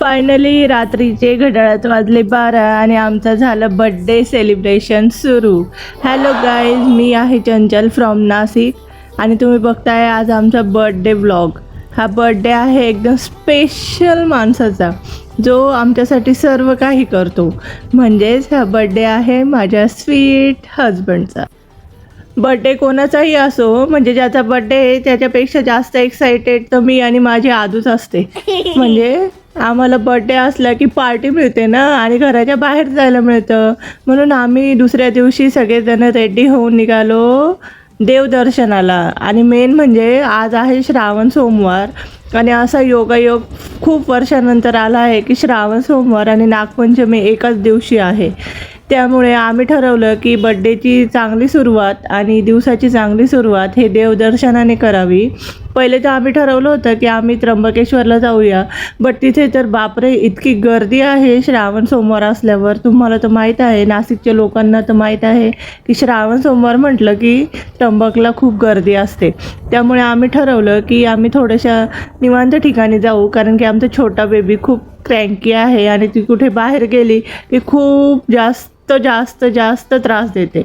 Finally रात्रीचे घड्याळात वाजले 12 आणि आमचं झालं बर्थडे सेलिब्रेशन सुरू. हॅलो गाईज, मी आहे चंचल फ्रॉम नाशिक आणि तुम्ही बघताय आज आमचा बर्थडे व्लॉग. हा बर्थडे आहे एकदम स्पेशल माणसाचा जो आमच्यासाठी सर्व काही करतो. म्हणजेच हा बर्थडे आहे माझ्या स्वीट हजबंडचा. बर्थडे कोणाचाही असो, म्हणजे ज्याचा बर्थडे आहे त्याच्यापेक्षा जास्त एक्साइटेड तर मी आणि माझी आदूच असते. म्हणजे आम्हाला बर्थडे असला की पार्टी मिळते ना आणि घराच्या बाहेर जायला मिळतं. म्हणून आम्ही दुसऱ्या दिवशी सगळेजण रेडी होऊन निघालो देवदर्शनाला. आणि मेन म्हणजे आज आहे श्रावण सोमवार आणि असा योगायोग खूप वर्षानंतर आला आहे की श्रावण सोमवार आणि नागपंचमी एकाच दिवशी आहे. त्यामुळे आम्ही ठरवलं की बड्डेची चांगली सुरुवात आणि दिवसाची चांगली सुरुवात हे देवदर्शनाने करावी. पहिले तर आम्ही ठरवलं होतं की आम्ही त्र्यंबकेश्वरला जाऊया, बट तिथे तर बापरे इतकी गर्दी आहे श्रावण सोमवार असल्यावर. तुम्हाला तर माहीत आहे, नाशिकच्या लोकांना तर माहीत आहे की श्रावण सोमवार म्हटलं की त्र्यंबकला खूप गर्दी असते. त्यामुळे आम्ही ठरवलं की आम्ही थोड्याशा निवांत ठिकाणी जाऊ, कारण की आमचा छोटा बेबी खूप क्रँकी आहे आणि ती कुठे बाहेर गेली की खूप जास्त त्रास देते.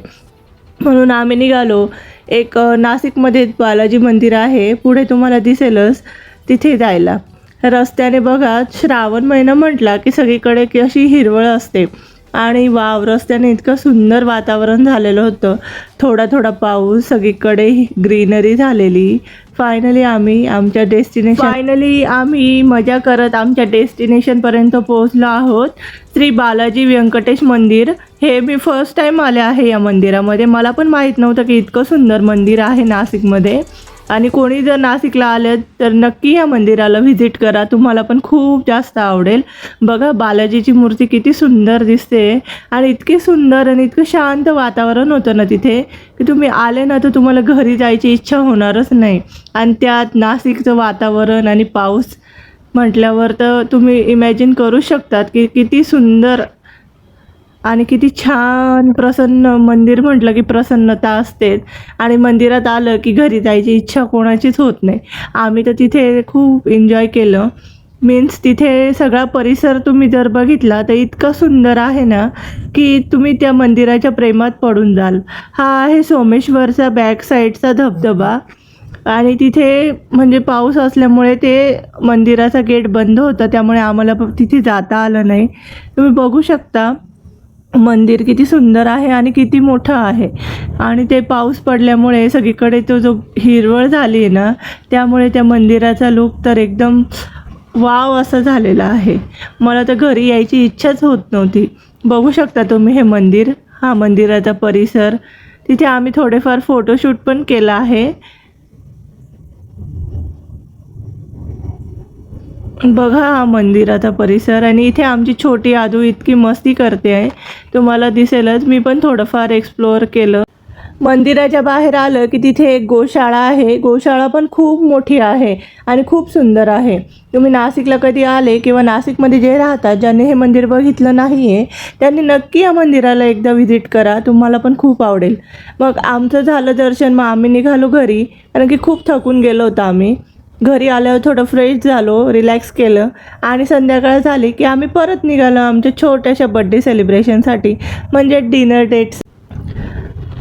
म्हणून आम्ही निघालो. एक नाशिकमध्ये बालाजी मंदिर आहे, पुढे तुम्हाला दिसेलच, तिथे जायला. रस्त्याने बघा, श्रावण महिना म्हटला की सगळीकडे कशी हिरवळ असते आणि वाव, रस्त्याने इतकं सुंदर वातावरण झालेलं होतं. थोडा पाऊस, सगळीकडे ग्रीनरी झालेली. फायनली आम्ही मजा करत आमच्या डेस्टिनेशनपर्यंत पोहोचलो आहोत. श्री बालाजी व्यंकटेश मंदिर. हे मी फर्स्ट टाईम आले आहे या मंदिरामध्ये. मला पण माहीत नव्हतं की इतकं सुंदर मंदिर आहे नाशिकमध्ये. आणि कोणी जर नाशिकला आलं तर नक्की या मंदिराला व्हिजिट करा, तुम्हाला पण खूप जास्त आवडेल. बघा बालाजीची मूर्ती किती सुंदर दिसते आणि इतकी सुंदर आणि इतकं शांत वातावरण होतं ना तिथे की तुम्ही आले ना तर तुम्हाला घरी जायची इच्छा होणारच नाही. आणि त्यात नाशिकचं वातावरण आणि पाऊस म्हटल्यावर तर तुम्ही इमॅजिन करू शकतात की किती सुंदर आणि किती छान. प्रसन्न मंदिर म्हटलं की प्रसन्नता असतेच आणि मंदिरात आलं की घरी जायची इच्छा कोणाचीच होत नाही. आम्ही तर तिथे खूप एन्जॉय केलं. मीन्स तिथे सगळा परिसर तुम्ही जर बघितला तर इतका सुंदर आहे ना की तुम्ही त्या मंदिराच्या प्रेमात पडून जाल. हा आहे सोमेश्वरचा बॅक साईडचा धबधबा आणि तिथे म्हणजे पाऊस असल्यामुळे ते मंदिराचा गेट बंद होता, त्यामुळे आम्हाला तिथे जाता आलं नाही. तुम्ही बघू शकता मंदिर किती सुंदर आहे आणि किती मोठं आहे. आणि ते पाऊस पडल्यामुळे सगळीकडे तो जो हिरवळ झाली आहे ना, त्यामुळे त्या मंदिराचा लुक तर एकदम वाव असं झालेला आहे. मला तर घरी यायची इच्छाच होत नव्हती. बघू शकता तुम्ही हे मंदिर, हा मंदिराचा परिसर. तिथे आम्ही थोडेफार फोटोशूट पण केला आहे. बघा हा मंदिराचा परिसर. आणि इथे आमची छोटी आदू इतकी मस्ती करते आहे, तुम्हाला दिसेलच. मी पण थोडंफार एक्सप्लोअर केलं. मंदिराच्या बाहेर आलं की तिथे एक गोशाळा आहे. गोशाळा पण खूप मोठी आहे आणि खूप सुंदर आहे. तुम्ही नाशिकला कधी आले किंवा नाशिकमध्ये जे राहतात, ज्यांनी हे मंदिर बघितलं नाही आहे त्यांनी नक्की या मंदिराला एकदा व्हिजिट करा, तुम्हाला पण खूप आवडेल. मग आमचं झालं दर्शन, मग आम्ही निघालो घरी, कारण की खूप थकून गेलो होतो आम्ही. घरी आल्यावर थोडं फ्रेश झालो, रिलॅक्स केलं आणि संध्याकाळ झाली की आम्ही परत निघालो आमच्या छोट्याशा बड्डे सेलिब्रेशनसाठी, म्हणजे डिनर डेट्स.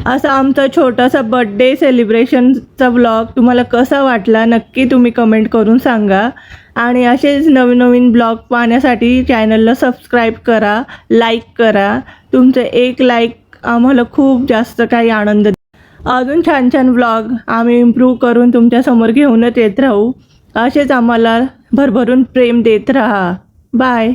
असा आमचा छोटासा बड्डे सेलिब्रेशनचा व्लॉग तुम्हाला कसा वाटला नक्की तुम्ही कमेंट करून सांगा. आणि असेच नवीन ब्लॉग पाहण्यासाठी चॅनलला सबस्क्राईब करा, लाईक करा. तुमचं एक लाईक आम्हाला खूप जास्त काही आनंद. अजून छान व्लॉग आम्ही इम्प्रूव्ह करून तुमच्यासमोर घेऊनच येत राहू. असेच आम्हाला भरभरून प्रेम देत राहा. बाय.